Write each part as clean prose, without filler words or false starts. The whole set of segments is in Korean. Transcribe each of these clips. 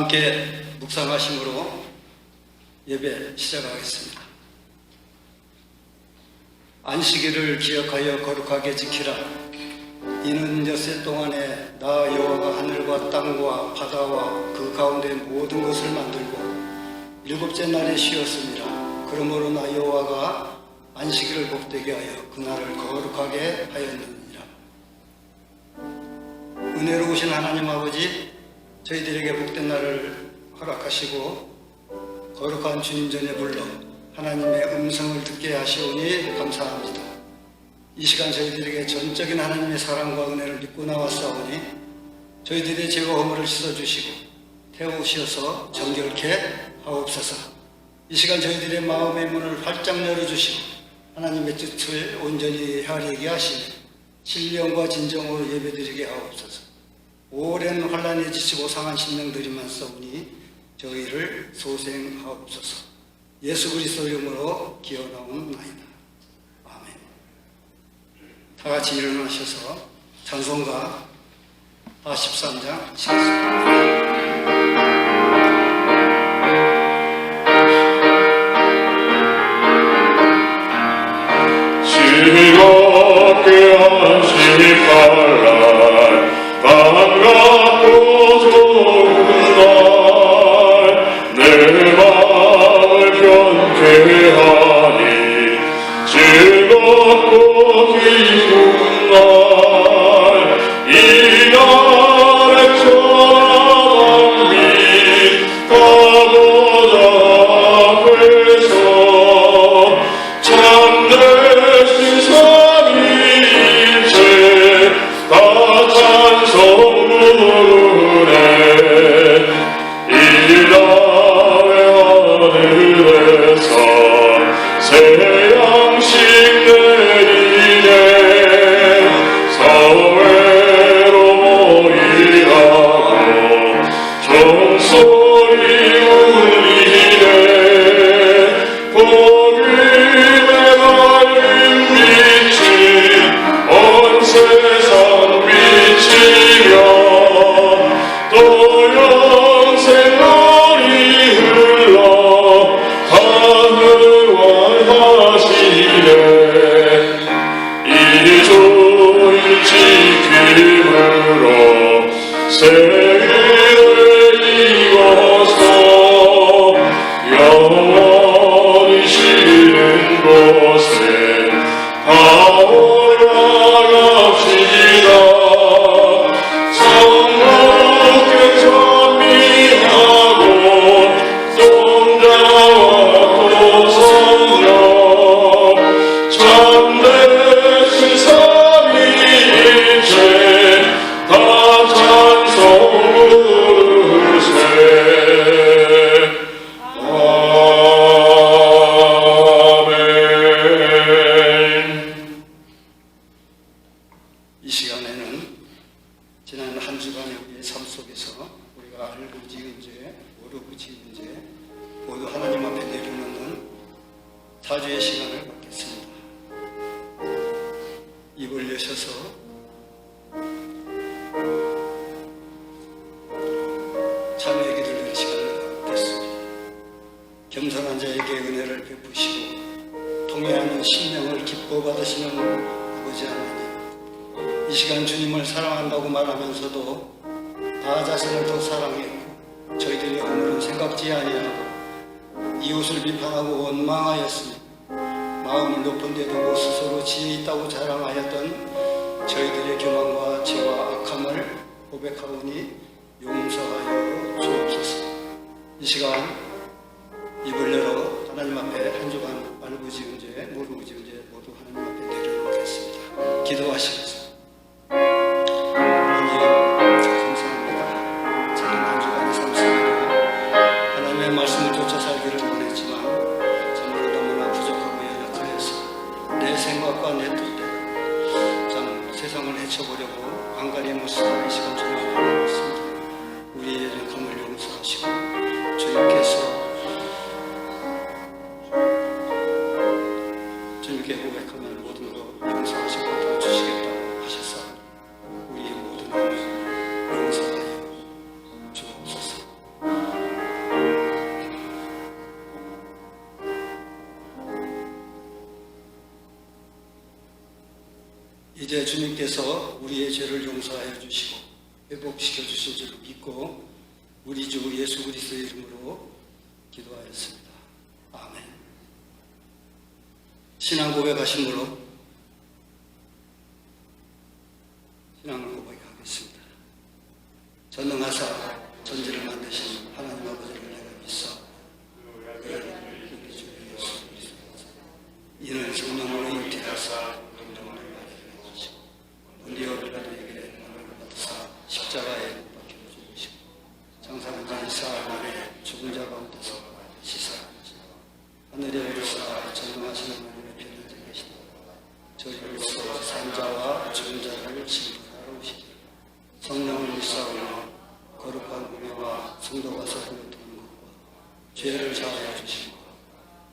함께 묵상하심으로 예배 시작하겠습니다. 안식일을 기억하여 거룩하게 지키라. 이는 엿새 동안에 나 여호와가 하늘과 땅과 바다와 그 가운데 모든 것을 만들고 일곱째 날에 쉬었습니다. 그러므로 나 여호와가 안식일을 복되게 하여 그날을 거룩하게 하였느니라. 은혜로우신 하나님 아버지, 저희들에게 복된 날을 허락하시고 거룩한 주님 전에 불러 하나님의 음성을 듣게 하시오니 감사합니다. 이 시간 저희들에게 전적인 하나님의 사랑과 은혜를 믿고 나왔사오니 저희들의 죄와 허물을 씻어주시고 태우셔서 정결케 하옵소서. 이 시간 저희들의 마음의 문을 활짝 열어주시고 하나님의 뜻을 온전히 헤아리게 하시며 신령과 진정으로 예배드리게 하옵소서. 오랜 환난에 지치고 상한 심령들이 많사오니 저희를 소생하옵소서. 예수 그리스도 이름으로 기원하옵나이다. 아멘. 다 같이 일어나셔서 찬송가 43장 시작합니다. 즐겁게 안식할 반갑고 좋은 날, 내 마음을 경쾌하니 즐겁고 기쁜 날, 이 날의 천한 및 가보자 회서 참되신 삼위일체 다 찬송 부르네. 이 날의 하늘에서 새 양식 내리네. 사회로 모이라고 종소리 울리네. 복음의 밝은 빛이 온 세상 비치며 또 영생날이 흘러 하늘완하시네. 이 주일 지킴으로 세일을 이어서 영원히 쉬는 곳에 다 올라갑시다. 성목에 찬미하고 동자와 또 성령 참되신 삼위일체 다 찬송 부르세. 이 시간에는 지난 한 주간의 우리의 삶 속에서 우리가 알고 지은 죄, 모르고 지은 죄 모두 하나님 앞에 내려놓는 사죄의 시간을 갖겠습니다. 입을 여셔서 참회의 기도를 시간을 갖겠습니다. 겸손한 자에게 은혜를 베푸시고 통회하는 심령을 기뻐 받으시는 아버지 하나님, 이 시간 주님을 사랑한다고 말하면서도 나 자신을 더 사랑했고 저희들의 허물은 생각지 아니하고 이웃을 비판하고 원망하였으니 마음을 높은 데도 스스로 지혜 있다고 자랑하였던 저희들의 교만과 죄와 악함을 고백하오니 용서하여 주옵소서. 이 시간 입을 열어 하나님 앞에 한 주간 알고 지은 죄, 모르고 지은 죄 모두 하나님 앞에 내려놓겠습니다. 기도하시겠습니다. 하나님 감사합니다. 저는 한 주간의 삶 속에도 하나님의 말씀을 쫓아 살기를 원했지만 정말로 너무나 부족하고 연약하여서 내 생각과 내 뜻대로 참 세상을 헤쳐보려고 안간히 모습을 이 시간 전하고 있습니다. 우리의 연약함을 용서하시고 주님께서 주님께서 우리의 죄를 용서하여 주시고 회복시켜 주신 줄 믿고 우리 주 예수 그리스도의 이름으로 기도하였습니다. 아멘. 신앙 고백하심으로 신앙을 고백하겠습니다. 전능하사 전지를 만드신 하나님 아버지를 내가 믿사 이는 성령으로 잉태하사 본디오 빌라도에게 나를 받으사 십자가에 못 박혀 죽으시고 장사한 지 4일 만에 죽은 자 가운데서 시사하시고 하늘에 오르사 전능하신 하나님의 편에 계시다. 저리로서 산자와 죽은 자를 심판하러 오시니 성령을 믿사오며 거룩한 공예와 성도가 서로 돕는 것과 죄를 사하여 주시고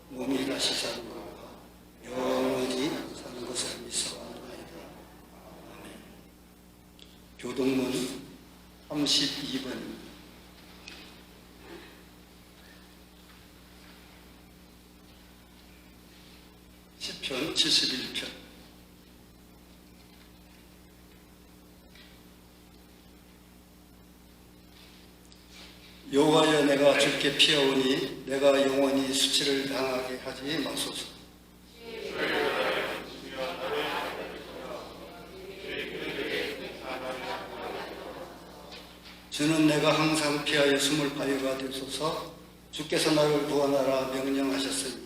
몸이 다시 사는 것과 영원히 사는 것을 믿사옵나이다. 아멘. 교동문 32번 시편 71편. 여호와여, 내가 주께 피하오니 내가 영원히 수치를 당하게 하지 마소서. 주는 내가 항상 피하여 숨을 바위가 되소서. 주께서 나를 구원하라 명령하셨으니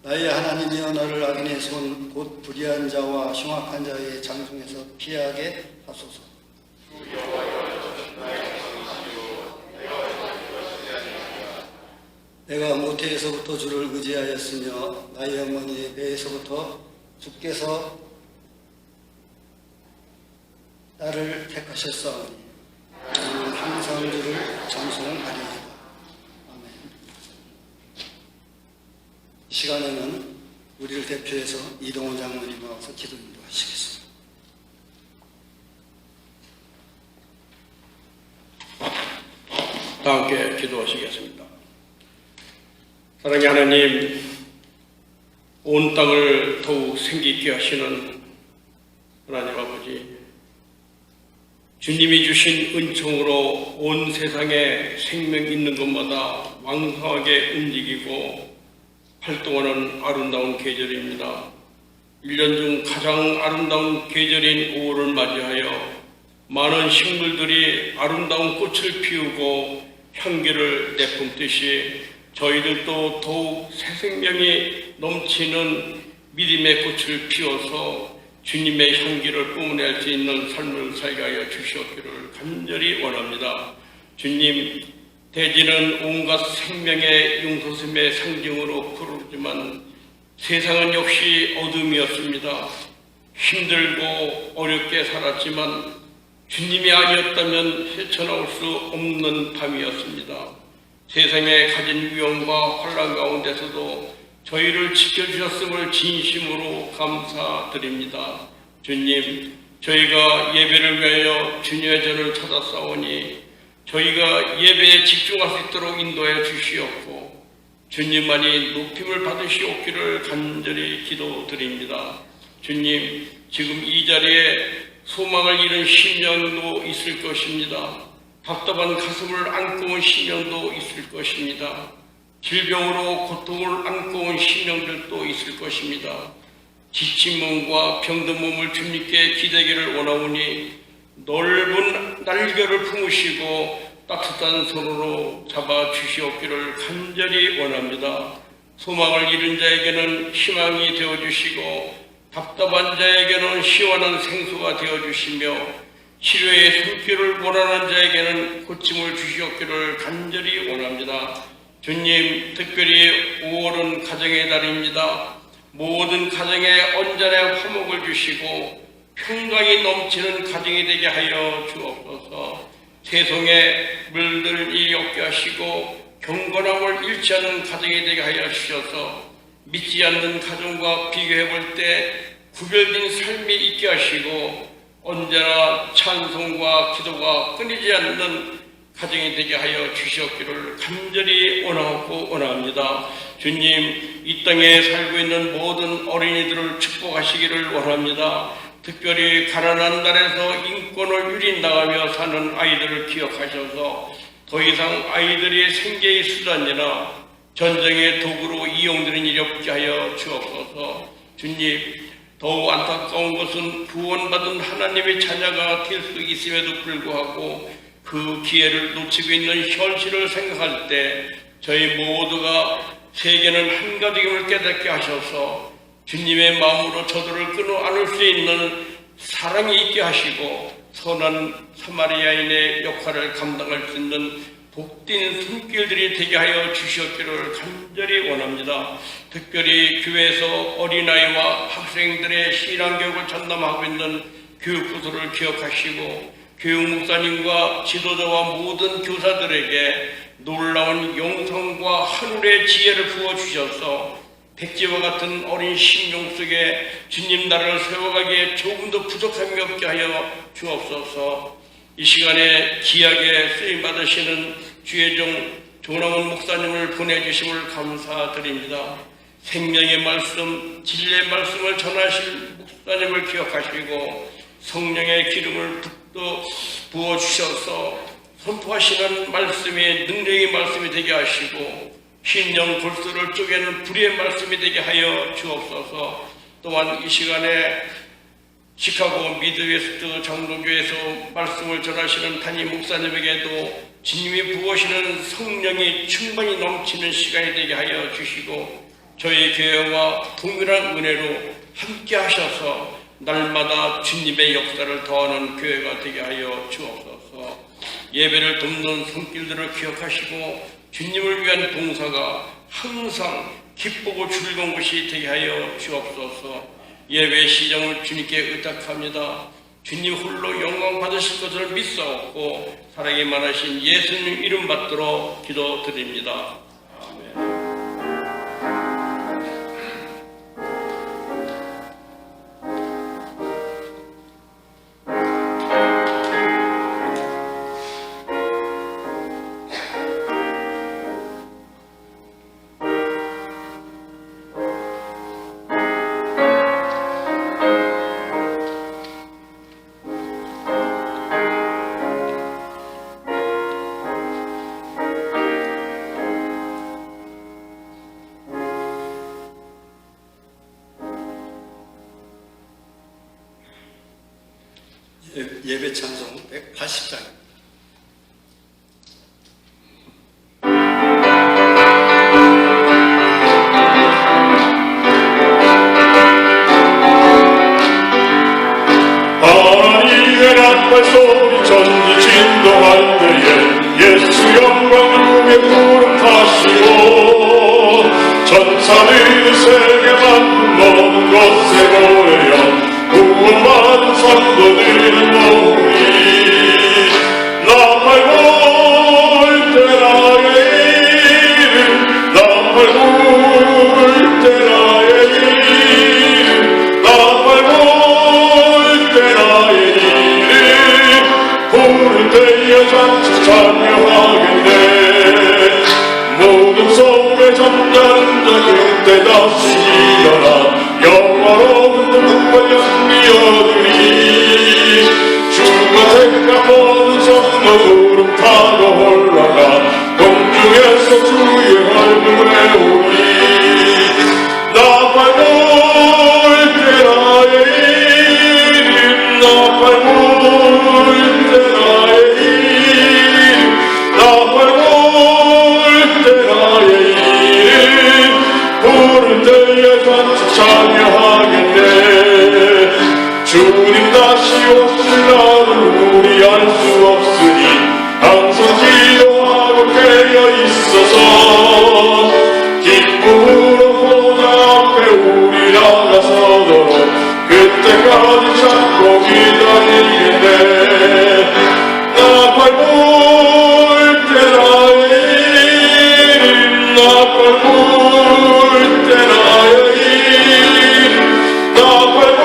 나의 하나님이여, 나를 악인의 손 곧 불의한 자와 흉악한 자의 장중에서 피하게 하소서. 내가 모태에서부터 주를 의지하였으며 나의 어머니의 배에서부터 주께서 나를 택하셨사오니 나는 항상 주를 찬송하리이다. 아멘. 이 시간에는 우리를 대표해서 이동훈 장로님이 와서 기도 인도하시겠습니다. 다 함께 기도하시겠습니다. 사랑의 하나님, 온 땅을 더욱 생기게 하시는 하나님 아버지, 주님이 주신 은총으로 온 세상에 생명 있는 것마다 왕성하게 움직이고 활동하는 아름다운 계절입니다. 1년 중 가장 아름다운 계절인 5월을 맞이하여 많은 식물들이 아름다운 꽃을 피우고 향기를 내뿜듯이 저희들도 더욱 새 생명이 넘치는 믿음의 꽃을 피워서 주님의 향기를 뿜어낼 수 있는 삶을 살게 하여 주시옵기를 간절히 원합니다. 주님, 대지는 온갖 생명의 용서심의 상징으로 부르지만 세상은 역시 어둠이었습니다. 힘들고 어렵게 살았지만 주님이 아니었다면 헤쳐나올 수 없는 밤이었습니다. 세상에 가진 위험과 환난 가운데서도 저희를 지켜주셨음을 진심으로 감사드립니다. 주님, 저희가 예배를 위하여 주님의 전을 찾아싸우니 저희가 예배에 집중할 수 있도록 인도하여 주시옵고 주님만이 높임을 받으시옵기를 간절히 기도드립니다. 주님, 지금 이 자리에 소망을 잃은 심령도 있을 것입니다. 답답한 가슴을 안고 온 심령도 있을 것입니다. 질병으로 고통을 안고 온 심령들도 있을 것입니다. 지친 몸과 병든 몸을 주님께 기대기를 원하오니 넓은 날개를 품으시고 따뜻한 손으로 잡아 주시옵기를 간절히 원합니다. 소망을 잃은 자에게는 희망이 되어주시고 답답한 자에게는 시원한 생수가 되어주시며 치료의 손길을 원하는 자에게는 고침을 주시옵기를 간절히 원합니다. 주님, 특별히 5월은 가정의 달입니다. 모든 가정에 언제나 화목을 주시고 평강이 넘치는 가정이 되게 하여 주옵소서. 세상에 물들을 일이 없게 하시고 경건함을 잃지 않는 가정이 되게 하여 주셔서 믿지 않는 가정과 비교해 볼 때 구별된 삶이 있게 하시고 언제나 찬송과 기도가 끊이지 않는 가정이 되게 하여 주시옵기를 간절히 원하고 원합니다. 주님, 이 땅에 살고 있는 모든 어린이들을 축복하시기를 원합니다. 특별히 가난한 나라에서 인권을 유린당하며 사는 아이들을 기억하셔서 더 이상 아이들이 생계의 수단이나 전쟁의 도구로 이용되는 일이 없게 하여 주옵소서. 주님, 더욱 안타까운 것은 구원받은 하나님의 자녀가 될 수 있음에도 불구하고 그 기회를 놓치고 있는 현실을 생각할 때 저희 모두가 세계는 한 가족임을 깨닫게 하셔서 주님의 마음으로 저들을 끊어 안을 수 있는 사랑이 있게 하시고 선한 사마리아인의 역할을 감당할 수 있는 복된 손길들이 되게 하여 주시옵기를 간절히 원합니다. 특별히 교회에서 어린아이와 학생들의 신앙교육을 전담하고 있는 교육부서를 기억하시고 교육 목사님과 지도자와 모든 교사들에게 놀라운 영성과 하늘의 지혜를 부어주셔서 백지와 같은 어린 심령 속에 주님 나라를 세워가기에 조금도 부족함이 없게 하여 주옵소서. 이 시간에 귀하게 쓰임받으시는 주의 종 조남원 목사님을 보내주심을 감사드립니다. 생명의 말씀, 진리의 말씀을 전하실 목사님을 기억하시고 성령의 기름을 부어주셔서 선포하시는 말씀이 능력의 말씀이 되게 하시고 신령 골수를 쪼개는 불의의 말씀이 되게 하여 주옵소서. 또한 이 시간에 시카고 미드웨스트 장로교에서 말씀을 전하시는 담임 목사님에게도 주님이 부으시는 성령이 충만히 넘치는 시간이 되게 하여 주시고 저희 교회와 동일한 은혜로 함께 하셔서 날마다 주님의 역사를 더하는 교회가 되게 하여 주옵소서. 예배를 돕는 손길들을 기억하시고 주님을 위한 봉사가 항상 기쁘고 즐거운 것이 되게 하여 주옵소서. 예배 시정을 주님께 의탁합니다. 주님 홀로 영광 받으실 것을 믿사옵고 사랑이 많으신 예수님 이름 받들어 기도드립니다. 아멘. 예배 찬송 180장. 하나님의 나팔 소리 전지 진동할 때에 예수 영광을 위해 부름 타시고 천사들 세계 만든 모든 것에 노래여 구원받은 성도들은 모으리 나팔 불 때 나의 이름 나팔 불 때 나의 이름 나팔 불 때 나의 이름 부를 때에 잔치 찬양하겠네 모든 소음에 잠자는 자 그때 다시 일어나 영화로운 눈과 영미여들이 주가 생각 모든 성도 구름 타고 올라가 공중에서 주의 얼굴에 오니 나팔 불 때 나의 이름 나팔 불 때 나의 이름 나팔 불 때 나의 이름 부를 때에 잔치 찬양하겠네 주님 다시 오실 날을 우리 알 수 없으니 항상 기도하고 깨어 있어서 기쁨으로 보좌 앞에 우리 나가서도록 그때까지 참고 기다리겠네 나팔 불 때 나의 이름 나팔 불 때 나의 이름 나팔 불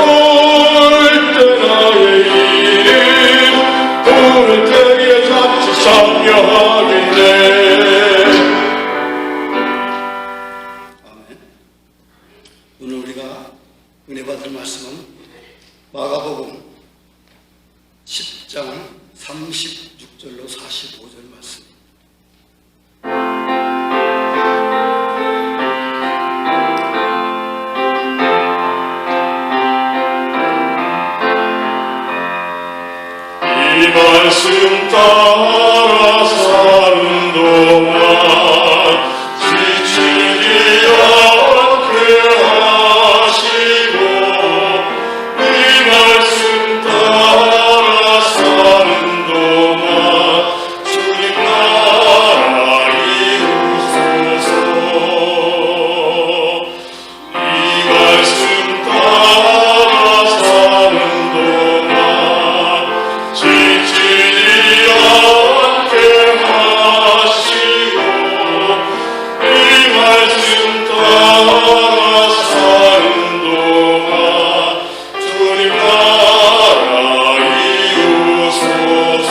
때 나의 이름 은혜 받을 말씀은 마가복음 10장 36절로 45절 말씀. 이 말씀 따라 사는 동안 지치지 않게 하시고 이 말씀 따라 사는 동안 주님 나라 이루소서. 이 말씀 따라 사는 동안 지치지 않게 하시고 이 말씀 따라 사는 동안 주님 나라 이루소서.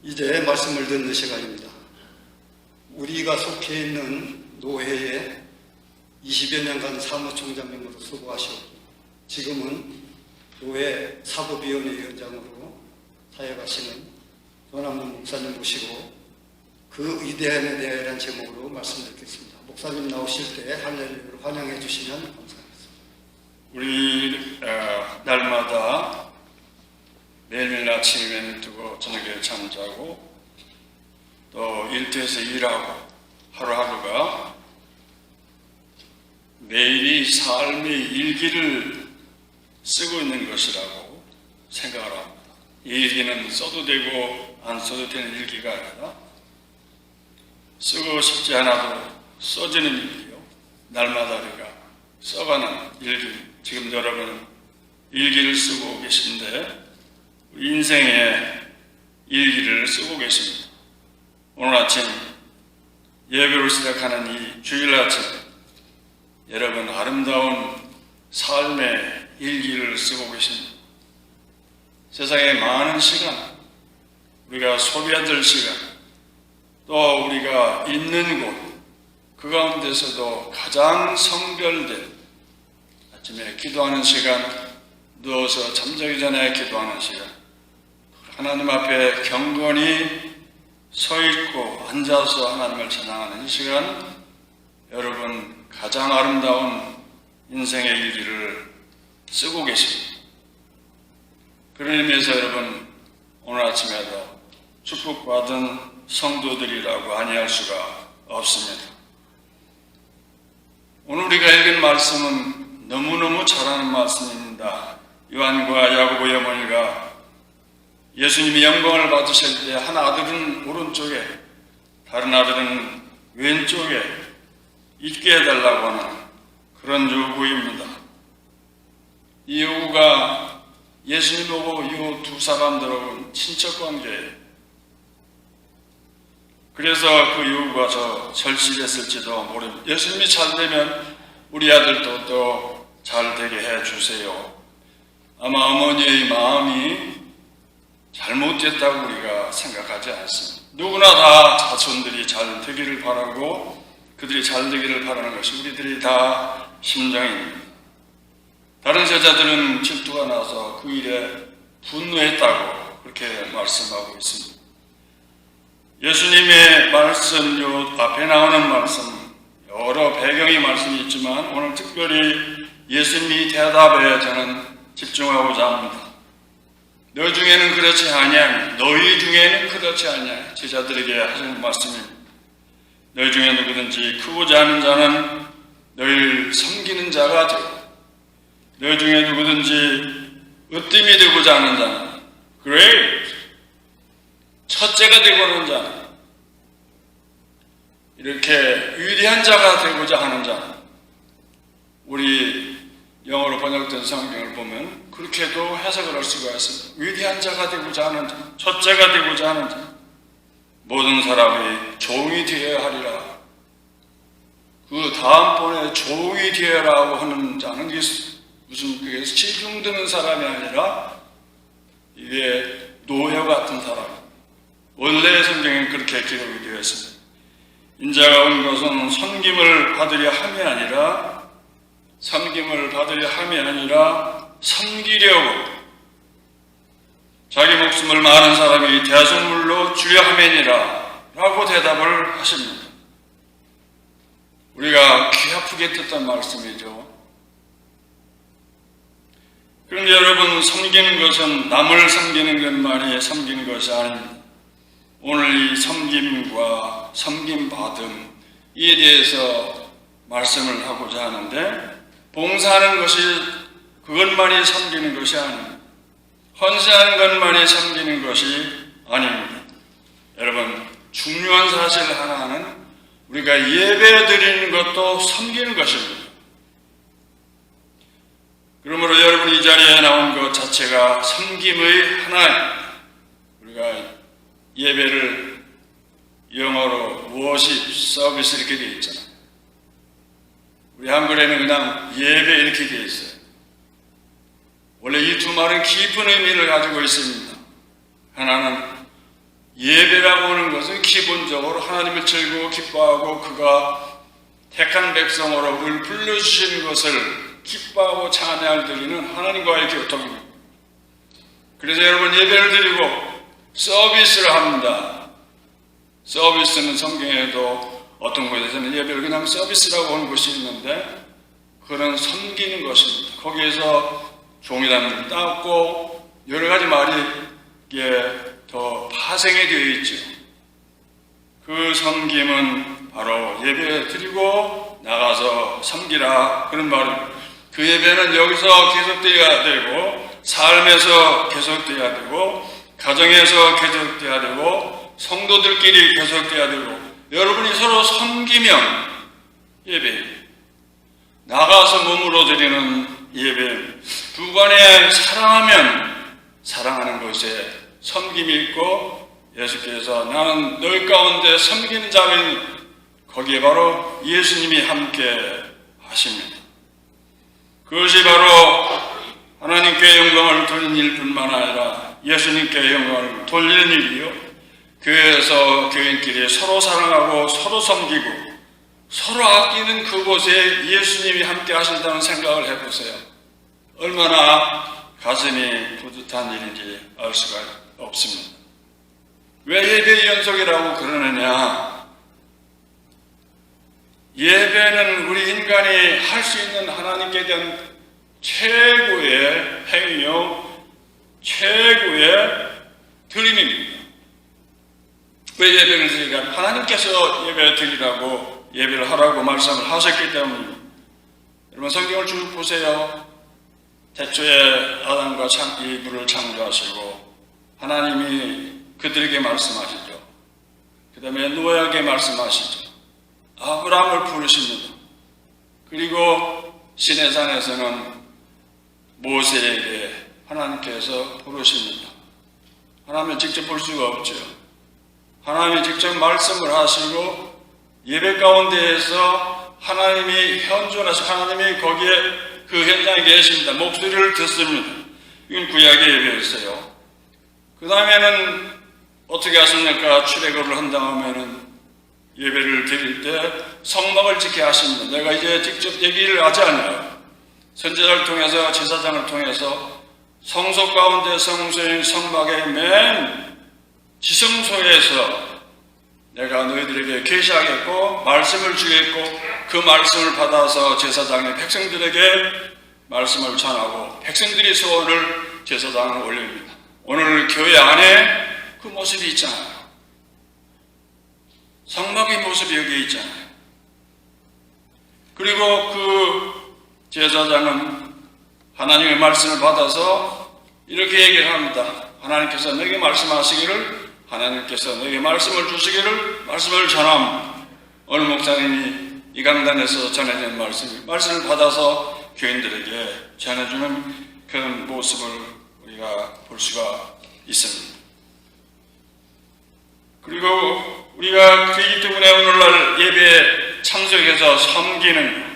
이제 말씀을 듣는 시간입니다. 우리가 속해 있는 노회에 20여 년간 사무총장님으로 수고하셨고 지금은 노회 사법위원회 위원장으로 사역하시는 조남문 목사님 모시고 그 위대함에 대하여라는 제목으로 말씀 듣겠습니다. 목사님 나오실 때 할렐루야를 환영해 주시면 감사하겠습니다. 우리 날마다 매일매일 아침에 뜨고 저녁에 잠자고 또 일터에서 일하고 하루하루가 매일이 삶의 일기를 쓰고 있는 것이라고 생각을 합니다. 이 일기는 써도 되고 안 써도 되는 일기가 아니라 쓰고 싶지 않아도 써지는 일기요. 날마다 우리가 써가는 일기. 지금 여러분 일기를 쓰고 계신데 인생의 일기를 쓰고 계십니다. 오늘 아침 예배로 시작하는 이 주일 아침 여러분 아름다운 삶의 일기를 쓰고 계십니다. 세상에 많은 시간, 우리가 소비해야 될 시간, 또 우리가 있는 곳, 그 가운데서도 가장 성별된 아침에 기도하는 시간, 누워서 잠자기 전에 기도하는 시간, 하나님 앞에 경건히 서 있고 앉아서 하나님을 찬양하는 이 시간, 여러분 가장 아름다운 인생의 일기를 쓰고 계십니다. 그런 의미에서 여러분 오늘 아침에도 축복받은 성도들이라고 아니할 수가 없습니다. 오늘 우리가 읽은 말씀은 너무너무 잘하는 말씀입니다. 요한과 야고보의 어머니가 예수님이 영광을 받으실 때 한 아들은 오른쪽에 다른 아들은 왼쪽에 있게 해달라고 하는 그런 요구입니다. 이 요구가 예수님하고 이 두 사람들하고는 친척관계예요. 그래서 그 요구가 절실했을지도 모릅니다. 예수님이 잘 되면 우리 아들도 또 잘 되게 해주세요. 아마 어머니의 마음이 잘못됐다고 우리가 생각하지 않습니다. 누구나 다 자손들이 잘 되기를 바라고 그들이 잘 되기를 바라는 것이 우리들이 다 심정입니다. 다른 제자들은 질투가 나서 그 일에 분노했다고 그렇게 말씀하고 있습니다. 예수님의 말씀, 요 앞에 나오는 말씀, 여러 배경의 말씀이 있지만 오늘 특별히 예수님이 대답에 저는 집중하고자 합니다. 너 중에는 그렇지 아니하니 너희 중에는 그렇지 아니하니 제자들에게 하시는 말씀입니다. 너희 중에 누구든지 크고자 하는 자는 너희를 섬기는 자가 되고 너희 중에 누구든지 으뜸이 되고자 하는 자는 great 첫째가 되고자 하는 자는 이렇게 위대한 자가 되고자 하는 자는 우리 영어로 번역된 성경을 보면 그렇게도 해석을 할 수가 있습니다. 위대한 자가 되고자 하는 자, 첫째가 되고자 하는 자, 모든 사람이 종이 되어야 하리라. 그 다음번에 종이 되어라고 하는 자는 무슨 그게 시중드는 사람이 아니라 이게 노예 같은 사람. 원래 성경에는 그렇게 기록이 되어 있습니다. 인자가 온 것은 섬김을 받으려 함이 아니라 섬기려고 자기 목숨을 많은 사람이 대속물로 주려 함이니라 라고 대답을 하십니다. 우리가 귀 아프게 듣던 말씀이죠. 그런데 여러분, 섬기는 것은 남을 섬기는 것만이 섬기는 것이 아닙니다. 오늘 이 섬김과 섬김받음 이에 대해서 말씀을 하고자 하는데, 봉사하는 것이 그것만이 섬기는 것이 아닙니다. 헌신하는 것만이 섬기는 것이 아닙니다. 여러분, 중요한 사실 하나는 우리가 예배 드리는 것도 섬기는 것입니다. 그러므로 여러분, 이 자리에 나온 것 자체가 섬김의 하나입니다. 우리가 예배를 영어로 worship, 서비스 이렇게 되어 있잖아요. 우리 한글에는 그냥 예배 이렇게 되어 있어요. 원래 이 두 말은 깊은 의미를 가지고 있습니다. 하나는 예배라고 하는 것은 기본적으로 하나님을 즐거워 기뻐하고 그가 택한 백성으로 우리를 불러주신 것을 기뻐하고 찬양을 드리는 하나님과의 교통입니다. 그래서 여러분, 예배를 드리고 서비스를 합니다. 서비스는 성경에도 어떤 곳에서는 예배를 그냥 서비스라고 하는 곳이 있는데, 그건 섬기는 것입니다. 거기에서 종이담을 닦고 여러 가지 말이 더 파생이 되어 있죠. 그 섬김은 바로 예배 드리고 나가서 섬기라, 그런 말입니다. 그 예배는 여기서 계속되어야 되고, 삶에서 계속되어야 되고, 가정에서 계속되어야 되고, 성도들끼리 계속되어야 되고, 여러분이 서로 섬기면 예배, 나가서 몸으로 드리는 예배, 두 간에 사랑하면 사랑하는 것에 섬김이 있고, 예수께서 나는 너희 가운데 섬기는 자인, 거기에 바로 예수님이 함께 하십니다. 그것이 바로 하나님께 영광을 돌리는 일뿐만 아니라 예수님께 영광을 돌리는 일이요, 교회에서 교인끼리 서로 사랑하고 서로 섬기고 서로 아끼는 그곳에 예수님이 함께 하신다는 생각을 해보세요. 얼마나 가슴이 뿌듯한 일인지 알 수가 없습니다. 왜 예배 연속이라고 그러느냐? 예배는 우리 인간이 할 수 있는 하나님께 대한 최고의 행위요, 최고의 드림입니다. 왜 예배를 드리냐? 하나님께서 예배 드리라고, 예배를 하라고 말씀을 하셨기 때문입니다. 여러분, 성경을 쭉 보세요. 태초에 아담과 이브를 창조하시고 하나님이 그들에게 말씀하시죠. 그 다음에 노아에게 말씀하시죠. 아브라함을 부르십니다. 그리고 시내산에서는 모세에게 하나님께서 부르십니다. 하나님을 직접 볼 수가 없죠. 하나님이 직접 말씀을 하시고 예배 가운데에서 하나님이 현존하시고 하나님이 거기에 그 현장에 계십니다. 목소리를 듣습니다. 이건 구약의 예배였어요. 그 다음에는 어떻게 하십니까? 출애굽을 한 다음에는 예배를 드릴 때 성막을 지켜 하십니다. 내가 이제 직접 얘기를 하지 않아요. 선지자를 통해서, 제사장을 통해서 성소 가운데 성소인 성막의 맨 지성소에서 내가 너희들에게 계시하겠고 말씀을 주겠고 그 말씀을 받아서 제사장이 백성들에게 말씀을 전하고 백성들이 소원을 제사장을 올립니다. 오늘 교회 안에 그 모습이 있잖아요. 성막의 모습이 여기 있잖아요. 그리고 그 제사장은 하나님의 말씀을 받아서 이렇게 얘기를 합니다. 하나님께서 내게 말씀하시기를, 하나님께서 내게 말씀을 주시기를 말씀을 전함. 오늘 목사님이 이 강단에서 전해진 말씀을 받아서 교인들에게 전해주는 그런 모습을 우리가 볼 수가 있습니다. 그리고 우리가 그렇기 때문에 오늘날 예배에 참석해서 섬기는,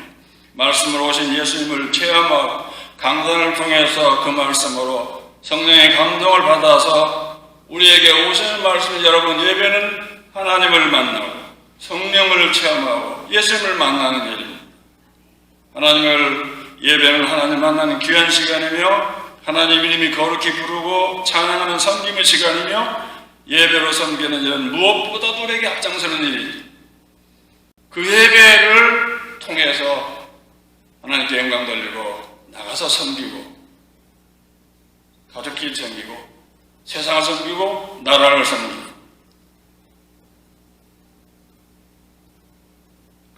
말씀으로 오신 예수님을 체험하고 강단을 통해서 그 말씀으로 성령의 감동을 받아서 우리에게 오시는 말씀은, 여러분, 예배는 하나님을 만나고 성령을 체험하고 예수님을 만나는 일입니다. 하나님을 예배는 하나님 만나는 귀한 시간이며 하나님 이름이 거룩히 부르고 찬양하는 섬김의 시간이며 예배로 섬기는 일은 무엇보다도 우리에게 앞장서는 일이죠. 그 예배를 통해서 하나님께 영광 돌리고 나가서 섬기고 가족끼리 섬기고 세상을 섬기고 나라를 섬기고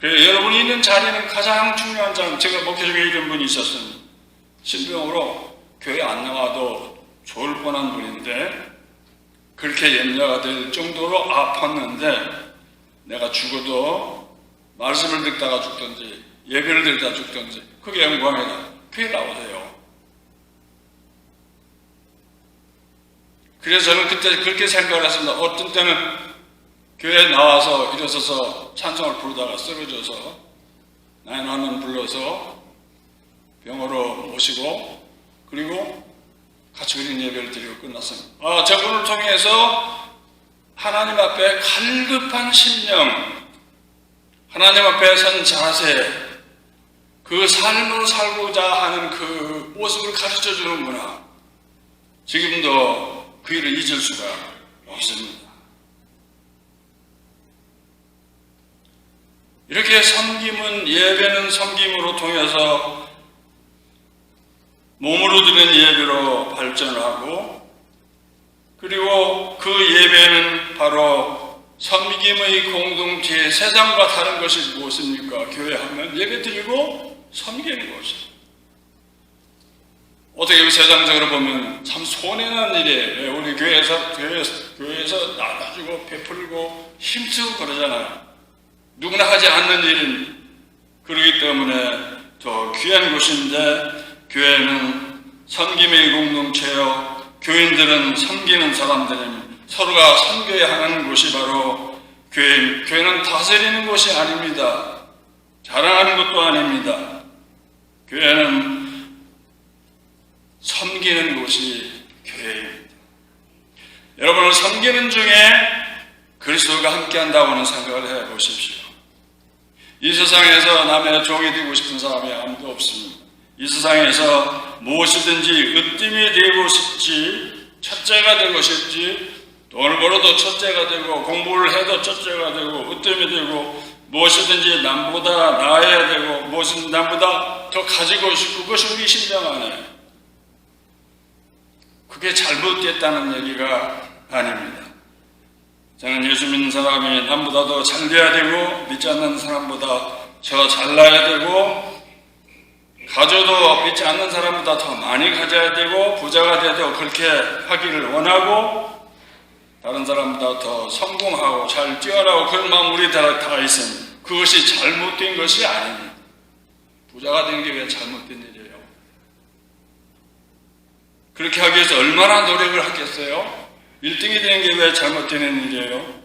그래서 여러분이 있는 자리는 가장 중요한 자는 제가 목회 중에 이런 분이 있었습니다. 신병으로 교회 안 나와도 좋을 뻔한 분인데 그렇게 염려가 될 정도로 아팠는데 내가 죽어도 말씀을 듣다가 죽든지 예배를 드리다 죽든지 그게 영광이다. 교회 나오세요. 그래서 저는 그때 그렇게 생각을 했습니다. 어떤 때는 교회에 나와서 일어서서 찬송을 부르다가 쓰러져서 911 불러서 병원으로 모시고 그리고 같이 그린 예배를 드리고 끝났습니다. 저분을 통해서 하나님 앞에 갈급한 심령, 하나님 앞에 선 자세, 그 삶을 살고자 하는 그 모습을 가르쳐 주는구나. 지금도 그 일을 잊을 수가 없습니다. 이렇게 섬김은 예배는 섬김으로 통해서 몸으로 드리는 예배로 발전하고 그리고 그 예배는 바로 섬김의 공동체 세상과 다른 것이 무엇입니까? 교회 하면 예배 드리고 섬기는 것이죠. 어떻게 세상적으로 보면 참 손해난 일이에요. 우리 교회에서 나눠주고 베풀고 힘쓰고 그러잖아요. 누구나 하지 않는 일은 그러기 때문에 더 귀한 곳인데 교회는 섬김의 공동체요 교인들은 섬기는 사람들입니다. 서로가 섬겨야 하는 곳이 바로 교회는 다스리는 곳이 아닙니다. 자랑하는 것도 아닙니다. 교회는 섬기는 곳이 교회입니다. 여러분은 섬기는 중에 그리스도가 함께한다고는 생각을 해보십시오. 이 세상에서 남의 종이 되고 싶은 사람이 아무도 없습니다. 이 세상에서 무엇이든지 으뜸이 되고 싶지, 첫째가 되고 싶지, 돈을 벌어도 첫째가 되고 공부를 해도 첫째가 되고 으뜸이 되고 무엇이든지 남보다 나아야 되고 무엇은 남보다 더 가지고 싶고 그것이 우리 심령 안에 그게 잘못됐다는 얘기가 아닙니다. 저는 예수 믿는 사람이 남보다 더 잘 돼야 되고 믿지 않는 사람보다 더 잘나야 되고 가져도 믿지 않는 사람보다 더 많이 가져야 되고 부자가 돼도 그렇게 하기를 원하고 다른 사람보다 더 성공하고 잘 뛰어나고 그런 마음 우리 다 있습니다. 그것이 잘못된 것이 아닙니다. 부자가 된 게 왜 잘못된 일이에요? 그렇게 하기 위해서 얼마나 노력을 하겠어요? 1등이 되는 게 왜 잘못되는 일이에요?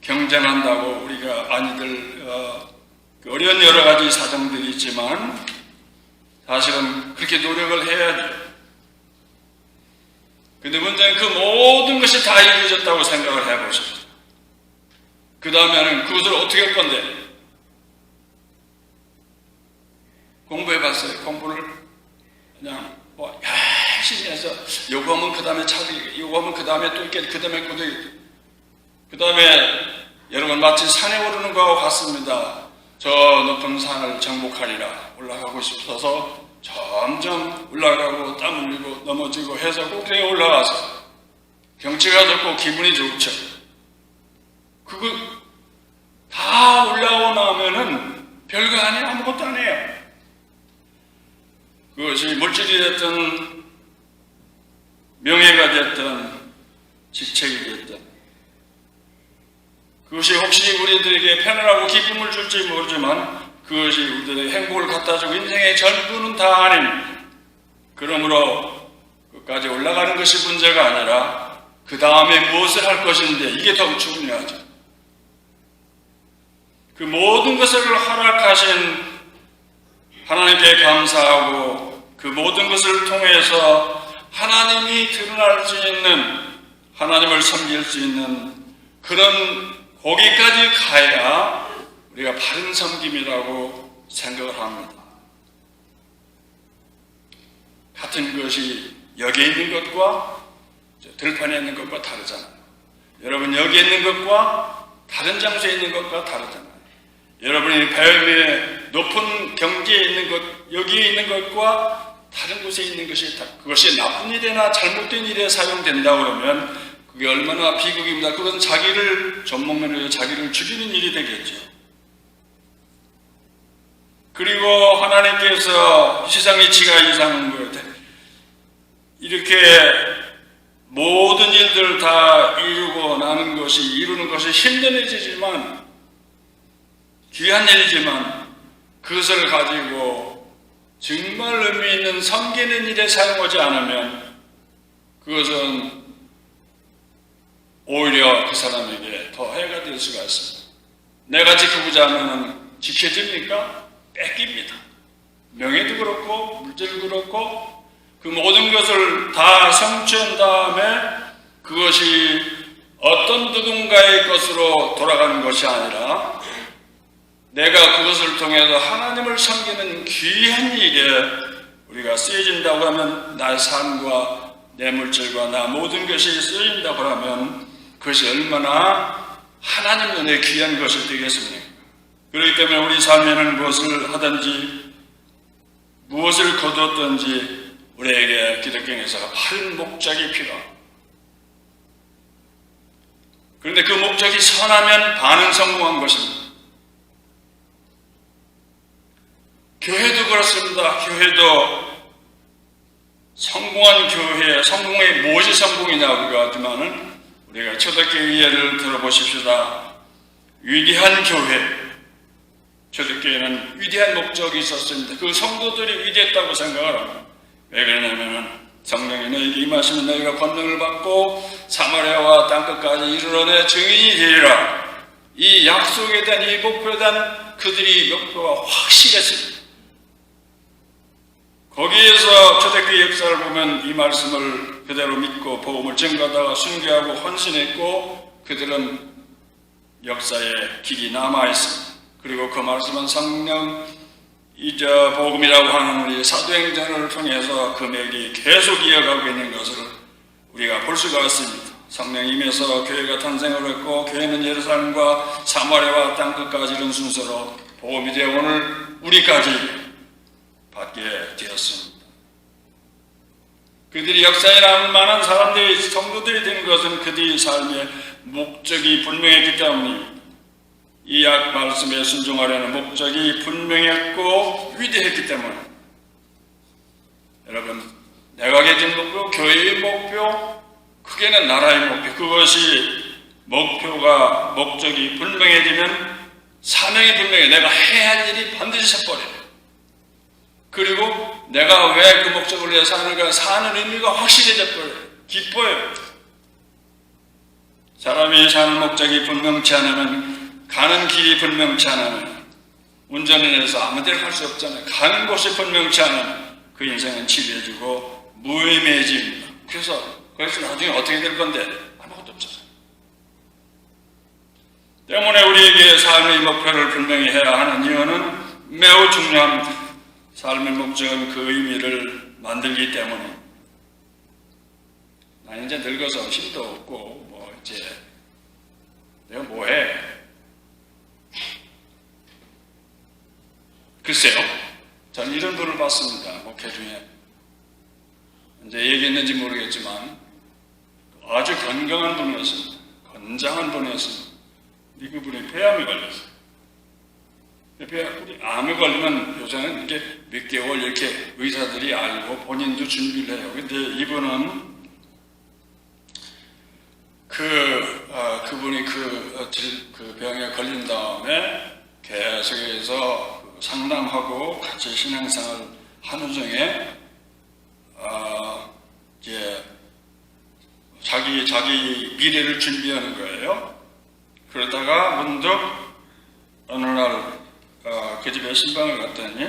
경쟁한다고 우리가 많이들 어려운 여러 가지 사정들이 있지만 사실은 그렇게 노력을 해야죠. 근데 문제는 그 모든 것이 다 이루어졌다고 생각을 해보십시오. 그 다음에는 그것을 어떻게 할 건데? 공부해봤어요. 공부를 그냥 열심히 해서 요거 하면 그 다음에 차리기, 요거 하면 그 다음에 또 있겠지, 그 다음에 그 다음에 여러분 마치 산에 오르는 거하고 같습니다. 저 높은 산을 정복하리라 올라가고 싶어서 점점 올라가고 땀 흘리고 넘어지고 해서 꼭대기에 올라가서 경치가 좋고 기분이 좋죠. 그거 다 올라오고 나면은 별거 아니에요. 아무것도 아니에요. 그것이 물질이 됐든 명예가 됐든 직책이 됐든 그것이 혹시 우리들에게 편안하고 기쁨을 줄지 모르지만 그것이 우리들의 행복을 갖다주고 인생의 전부는 다 아닙니다. 그러므로 끝까지 올라가는 것이 문제가 아니라 그 다음에 무엇을 할 것인데 이게 더 중요하죠. 그 모든 것을 허락하신 하나님께 감사하고 그 모든 것을 통해서 하나님이 드러날 수 있는 하나님을 섬길 수 있는 그런 거기까지 가야 우리가 바른 섬김이라고 생각을 합니다. 같은 것이 여기에 있는 것과 들판에 있는 것과 다르잖아요. 여러분 여기에 있는 것과 다른 장소에 있는 것과 다르잖아요. 여러분이 배움의 높은 경지에 있는 것, 여기에 있는 것과 다른 곳에 있는 것이 그것이 나쁜 일이나 잘못된 일에 사용된다 그러면 그게 얼마나 비극입니다. 그건 자기를 젖먹는 자기를 죽이는 일이 되겠죠. 그리고 하나님께서 세상 이치가 이상한 거예요. 이렇게 모든 일들 다 이루는 것이 힘든 일이지만 귀한 일이지만 그것을 가지고 정말 의미 있는 섬기는 일에 사용하지 않으면 그것은 오히려 그 사람에게 더 해가 될 수가 있습니다. 내가 지키고자 하면 지켜집니까? 뺏깁니다. 명예도 그렇고 물질도 그렇고 그 모든 것을 다 성취한 다음에 그것이 어떤 누군가의 것으로 돌아가는 것이 아니라 내가 그것을 통해서 하나님을 섬기는 귀한 일에 우리가 쓰여진다고 하면 나의 삶과 내 물질과 나 모든 것이 쓰여진다고 하면 그것이 얼마나 하나님 눈에 귀한 것이 되겠습니까? 그렇기 때문에 우리 삶에는 무엇을 하든지 무엇을 거두었든지 우리에게 기독교에서 바른 목적이 필요합니다. 그런데 그 목적이 선하면 반은 성공한 것입니다. 교회도 그렇습니다. 교회도 성공한 교회, 성공의 무엇이 성공이냐 우리가 하지만은 우리가 초대교회 예를 들어보십시다. 위대한 교회, 초대교회는 위대한 목적이 있었습니다. 그 성도들이 위대했다고 생각을 합니다. 왜 그러냐면 성령이 너에게 임하시면 너희가 권능을 받고 사마리아와 땅끝까지 이르러 내 증인이 되리라. 이 약속에 대한 이 목표에 대한 그들이 목표가 확실했습니다. 거기에서 초대교회 역사를 보면 이 말씀을 그대로 믿고 복음을 증거하다가 순교하고 헌신했고 그들은 역사에 길이 남아있습니다. 그리고 그 말씀은 성령 복음이라고 하는 우리 사도행전을 통해서 금액이 계속 이어가고 있는 것을 우리가 볼 수가 있습니다. 성령이 임해서 교회가 탄생을 했고 교회는 예루살렘과 사마리아와 땅끝까지 이런 순서로 복음이 되어 오늘 우리까지 받게 되었습니다. 그들이 역사에 남은 많은 사람들이 성도들이 된 것은 그들의 삶의 목적이 분명했기 때문입니다. 이 말씀에 순종하려는 목적이 분명했고 위대했기 때문에 여러분 내가 가진 목표, 교회의 목표, 크게는 나라의 목표 그것이 목적이 분명해지면 사명이 분명해. 내가 해야 할 일이 반드시 서버려요. 그리고 내가 왜 그 목적을 위해 사는가 사는 의미가 확실해져 버려요. 기뻐요. 사람이 사는 목적이 분명치 않으면 가는 길이 분명치 않으면 운전을 해서 아무 데나 갈 수 없잖아요. 가는 곳이 분명치 않으면 그 인생은 지루해지고 무의미해집니다. 그래서 나중에 어떻게 될 건데 아무것도 없잖아요. 때문에 우리에게 삶의 목표를 분명히 해야 하는 이유는 매우 중요합니다. 삶의 목적은 그 의미를 만들기 때문에 나 이제 늙어서 힘도 없고 이제 내가 뭐해? 글쎄요, 저는 이런 분을 봤습니다. 목회 중에 이제 얘기했는지 모르겠지만 아주 건강한 분이었습니다. 건장한 분이었습니다. 그분이 폐암에 걸렸어요. 암에 걸리면 요새는 이렇게 몇 개월 이렇게 의사들이 알고 본인도 준비를 해요. 근데 이분은 그분이 그 병에 걸린 다음에 계속해서 상담하고 같이 신앙생활 하는 중에 이제 자기 미래를 준비하는 거예요. 그러다가 문득 어느 날 그 집에 신방을 갔더니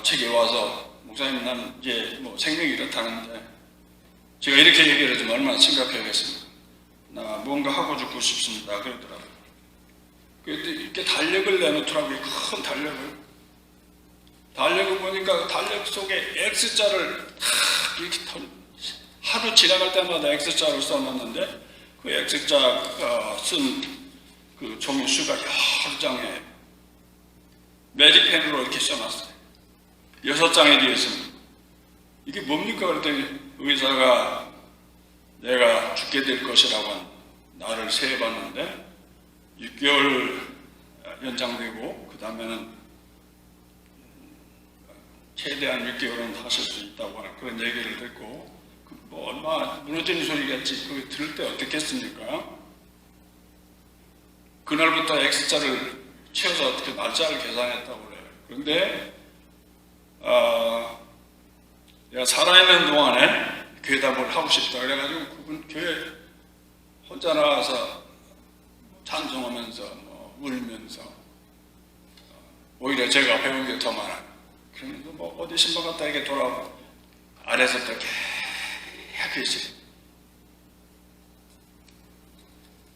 책에 와서 목사님 난 이제 생명이 이렇다는데 제가 이렇게 얘기를 해주면 얼마나 심각하겠습니까? 나 뭔가 하고 죽고 싶습니다. 그러더라고요. 그때 이렇게 달력을 내놓더라고요. 큰 달력을 보니까 달력 속에 X자를 이렇게 하루 지나갈 때마다 X자를 써놨는데 그 X자가 쓴 그 종이 수가 여러 장에 매직펜으로 이렇게 써놨어요. 6장에 되어 있습니다. 이게 뭡니까? 그랬더니 의사가 내가 죽게 될 것이라고 나를 세해봤는데 6개월 연장되고 그 다음에는 최대한 6개월은 하실 수 있다고 하는 그런 얘기를 듣고 뭐 얼마 무너지는 소리겠지. 그거 들을 때 어떻겠습니까? 그날부터 X자를 채워서 어떻게 날짜를 계산했다고 그래요. 그런데 내가 살아있는 동안에 교회다 뭘 하고 싶다 그래가지고 그분 교회 혼자 나와서 찬송하면서 울면서 오히려 제가 배운 게 더 많아요. 그러면서 뭐 어디 신방 갔다 이렇게 돌아오고 아래서 또 계속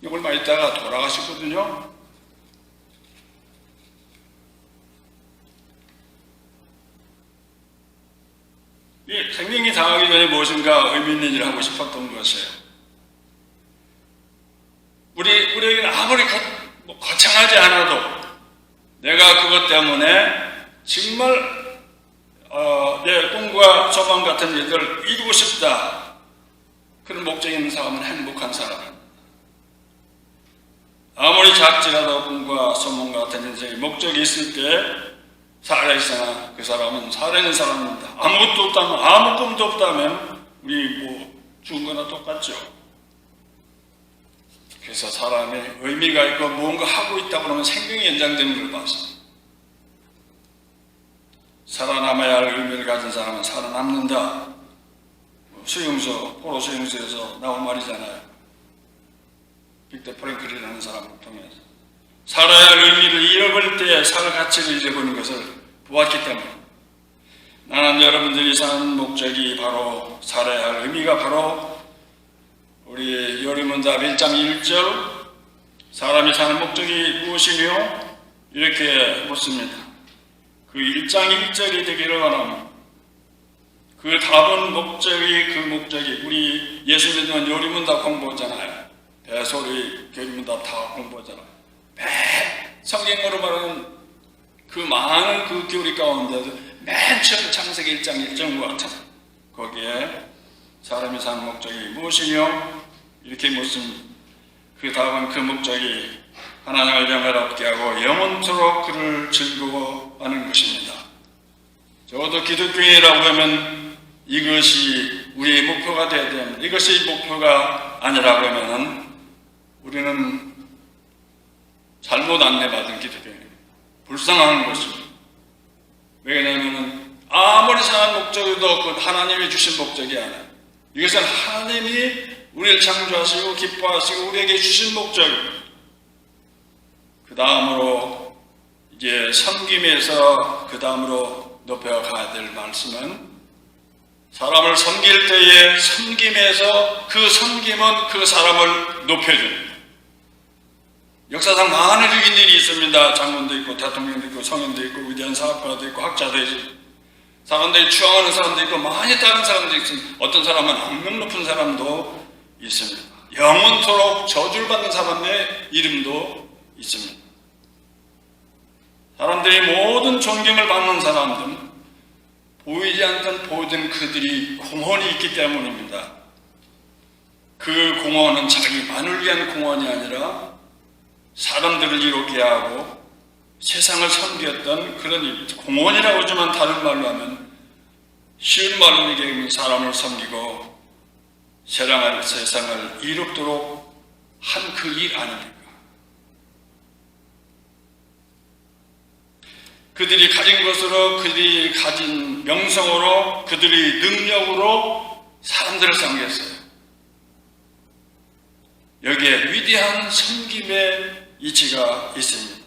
얼마 있다가 돌아가셨거든요. 이 생명이 당하기 전에 무엇인가 의미 있는 일을 하고 싶었던 것이에요. 우리에게는 아무리 거창하지 않아도 내가 그것 때문에 정말 내 꿈과 소망 같은 일들을 이루고 싶다. 그런 목적이 있는 사람은 행복한 사람입니다. 아무리 작지라도 꿈과 소망 같은 인생의 목적이 있을 때 살아있으나 그 사람은 살아있는 사람입니다. 아무것도 없다면, 아무 꿈도 없다면 우리 죽은 거나 똑같죠. 그래서 사람이 의미가 있고 무언가 하고 있다고 하면 생명이 연장되는 걸 봤습니다. 살아남아야 할 의미를 가진 사람은 살아남는다. 수용소, 포로 수용소에서 나온 말이잖아요. 빅터 프랭클이라는 사람을 통해서 살아야 할 의미를 잃어버릴 때 살 가치를 잃어버리는 것을 보았기 때문에 나는 여러분들이 사는 목적이 바로 살아야 할 의미가 바로 우리 요리문답 1장 1절 사람이 사는 목적이 무엇이며 이렇게 묻습니다. 그 1장 1절이 되기를 원합니다. 그 답은 목적이 우리 예수 믿는 요리문답 공부잖아요. 배소리 교리문답 다 공부하잖아요. 성경으로 말하는 그 많은 그 교리 가운데도 맨 처음 창세기 1장 1절과 같아요. 거기에 사람이 사는 목적이 무엇이며 이렇게 묻습니다. 그 답은 그 목적이 하나님을 영화롭게 하고 영원토록 그를 즐거워하는 것입니다. 저도 기독교인이라고 하면 이것이 우리의 목표가 되어야 됩니다. 이것이 목표가 아니라고 하면 우리는 잘못 안내받은 기독교인입니다. 불쌍한 것입니다. 왜냐하면 아무리 사는 목적도 그 하나님이 주신 목적이 아니에요. 이것은 하나님이 우리를 창조하시고 기뻐하시고 우리에게 주신 목적입니다. 그 다음으로 이제 섬김에서 그 다음으로 높여가야 될 말씀은 사람을 섬길 때에 섬김에서 그 섬김은 그 사람을 높여줍니다. 역사상 많은 일인 일이 있습니다. 장군도 있고 대통령도 있고 성인도 있고 위대한 사업가도 있고 학자도 있고 사람들이 추앙하는 사람도 있고 많이 다른 사람도 있습니다. 어떤 사람은 악명 높은 사람도 있습니다. 영원토록 저주를 받는 사람의 이름도 있습니다. 사람들이 모든 존경을 받는 사람들은 보이지 않던 보이던 그들이 공헌이 있기 때문입니다. 그 공헌은 자기만을 위한 공헌이 아니라 사람들을 이롭게 하고 세상을 섬겼던 그런 공헌이라고 하지만 다른 말로 하면 쉬운 말로 얘기하면 사람을 섬기고 세상을 이롭도록 한 그 일 아닙니까? 그들이 가진 것으로 그들이 가진 명성으로 그들이 능력으로 사람들을 섬겼어요. 여기에 위대한 섬김의 이치가 있습니다.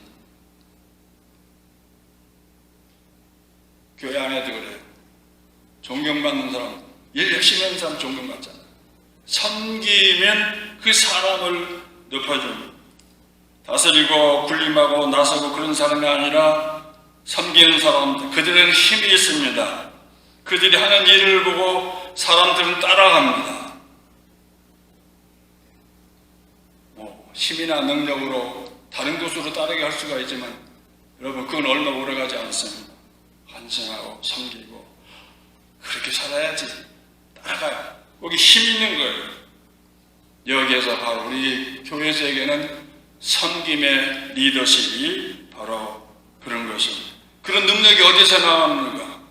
교회 안에도 그래요. 존경받는 사람, 일 열심히 하는 사람 존경받잖아요. 섬기면 그 사람을 높여줍니다. 다스리고 군림하고 나서고 그런 사람이 아니라 섬기는 사람들, 그들에는 힘이 있습니다. 그들이 하는 일을 보고 사람들은 따라갑니다. 힘이나 능력으로 다른 곳으로 따르게 할 수가 있지만 여러분, 그건 얼마 오래가지 않습니다. 헌신하고 섬기고 그렇게 살아야지 따라가요. 거기 힘 있는 거예요. 여기에서 바로 우리 교회에게는 섬김의 리더십이 바로 그런 것입니다. 그런 능력이 어디서 나왔는가?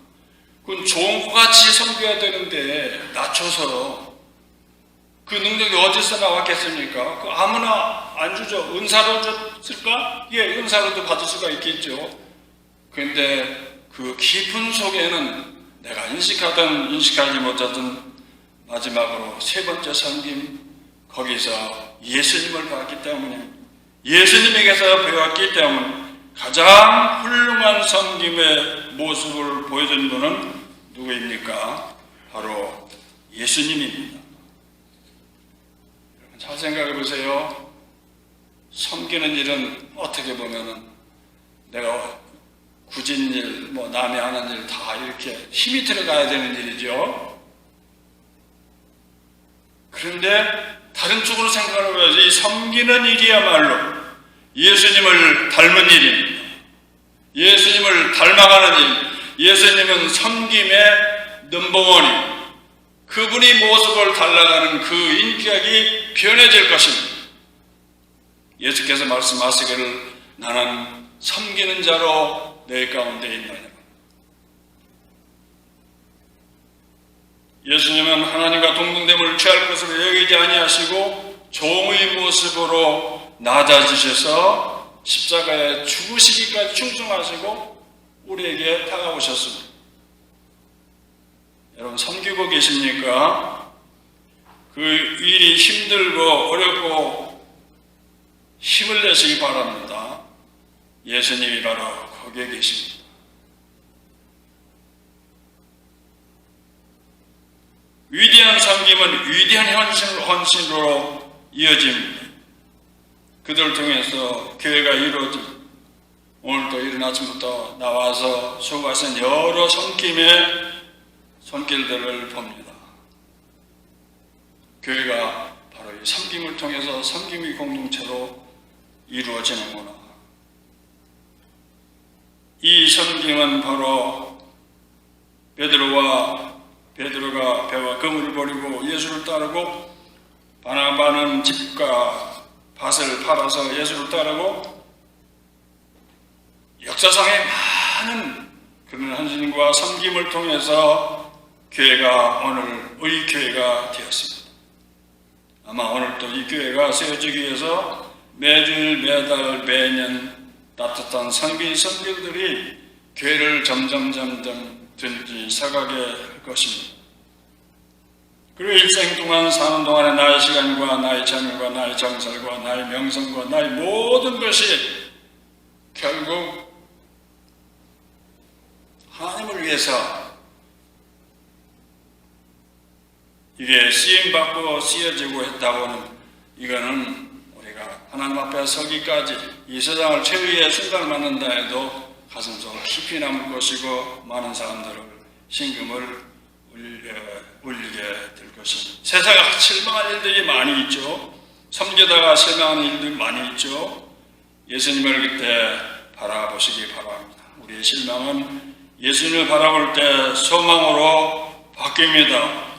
그건 좋은 것 같이 섬겨야 되는데 낮춰서 그 능력이 어디서 나왔겠습니까? 그 아무나 안 주죠. 은사로 줬을까? 예, 은사로도 받을 수가 있겠죠. 그런데 그 깊은 속에는 내가 인식하든 인식하지 못하든 마지막으로 세 번째 섬김, 거기서 예수님을 봤기 때문에, 예수님에게서 배웠기 때문에 가장 훌륭한 섬김의 모습을 보여준 분은 누구입니까? 바로 예수님입니다. 잘 생각해 보세요. 섬기는 일은 어떻게 보면은 내가 굳은 일, 남이 하는 일 다 이렇게 힘이 들어가야 되는 일이죠. 그런데 다른 쪽으로 생각을 해봐야지. 이 섬기는 일이야말로 예수님을 닮은 일입니다. 예수님을 닮아가는 일. 예수님은 섬김의 넘버원입니다. 그분이 모습을 닮아가는 그 인격이 변해질 것입니다. 예수께서 말씀하시기를 나는 섬기는 자로 내 가운데 있느냐. 예수님은 하나님과 동등됨을 취할 것으로 여기지 아니하시고 종의 모습으로 낮아지셔서 십자가에 죽으시기까지 충성하시고 우리에게 다가오셨습니다. 여러분, 섬기고 계십니까? 그 일이 힘들고 어렵고 힘을 내시기 바랍니다. 예수님이 바로 거기에 계십니다. 위대한 섬김은 위대한 헌신으로 이어집니다. 그들을 통해서 교회가 이루어집니다. 오늘도 이른 아침부터 나와서 수고하신 여러 섬김의 손길들을 봅니다. 교회가 바로 이 섬김을 통해서 섬김의 공동체로 이루어지는구나. 이 섬김은 바로 베드로가 배와 그물을 버리고 예수를 따르고 바나바는 집과 밭을 팔아서 예수를 따르고 역사상의 많은 그런 헌신과 섬김을 통해서 교회가 오늘 의교회가 되었습니다. 아마 오늘도 이 교회가 세워지기 위해서 매주일, 매달, 매년 따뜻한 선교들이 교회를 점점 들기 시작하게 할 것입니다. 그리고 일생 동안 사는 동안에 나의 시간과 나의 재능과 나의 정설과 나의 명성과 나의 모든 것이 결국 하나님을 위해서 이게 쓰임받고 쓰여지고 했다고는 이거는 우리가 하나님 앞에 서기까지 이 세상을 최후의 순간을 맞는다 해도 가슴속 깊이 남을 것이고 많은 사람들을 신금을 울리게 될 것입니다. 세상에 실망한 일들이 많이 있죠. 섬기다가 실망하는 일들이 많이 있죠. 예수님을 그때 바라보시기 바랍니다. 우리의 실망은 예수님을 바라볼 때 소망으로 바뀝니다.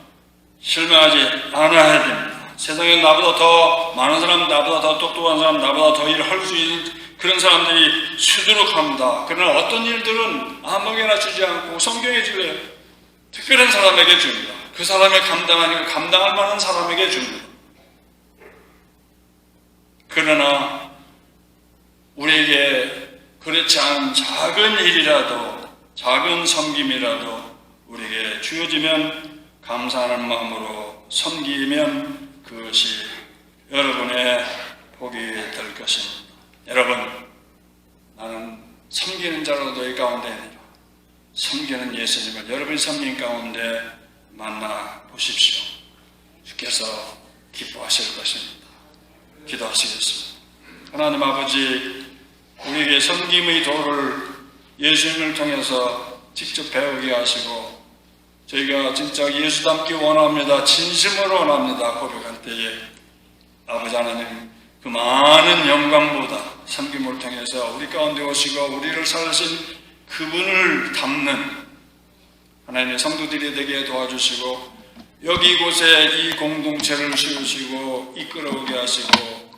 실망하지 않아야 됩니다. 세상에 나보다 더 많은 사람, 나보다 더 똑똑한 사람, 나보다 더 일을 할 수 있는 그런 사람들이 수두룩합니다. 그러나 어떤 일들은 아무에게나 주지 않고 성경에 주래 특별한 사람에게 줍니다. 그 사람이 감당할 만한 사람에게 줍니다. 그러나 우리에게 그렇지 않은 작은 일이라도, 작은 섬김이라도 우리에게 주어지면 감사하는 마음으로 섬기면 그것이 여러분의 복이 될 것입니다. 여러분, 나는 섬기는 자로 너희 가운데 있느라 섬기는 예수님을 여러분이 섬긴 가운데 만나 보십시오. 주께서 기뻐하실 것입니다. 기도하시겠습니다. 하나님 아버지, 우리에게 섬김의 도를 예수님을 통해서 직접 배우게 하시고 저희가 진짜 예수 닮기 원합니다. 진심으로 원합니다. 고백할 때에 아버지 하나님, 그 많은 영광보다 섬김을 통해서 우리 가운데 오시고 우리를 살리신 그분을 닮는 하나님의 성도들이 되게 도와주시고 여기 이곳에 이 공동체를 세우시고 이끌어오게 하시고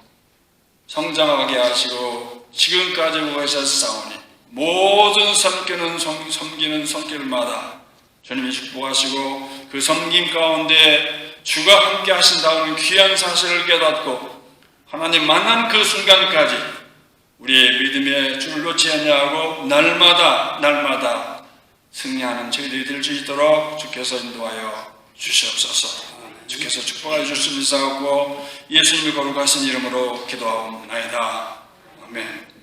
성장하게 하시고 지금까지 오셨사오니 모든 섬기는 손길마다 주님이 축복하시고 그 섬김 가운데 주가 함께 하신다는 귀한 사실을 깨닫고 하나님 만난 그 순간까지 우리의 믿음의 줄을 놓지 아니하고 날마다 승리하는 저희들이 될 수 있도록 주께서 인도하여 주시옵소서. 주께서 축복하여 주시옵소서. 예수님의 거룩하신 이름으로 기도하옵나이다. 아멘.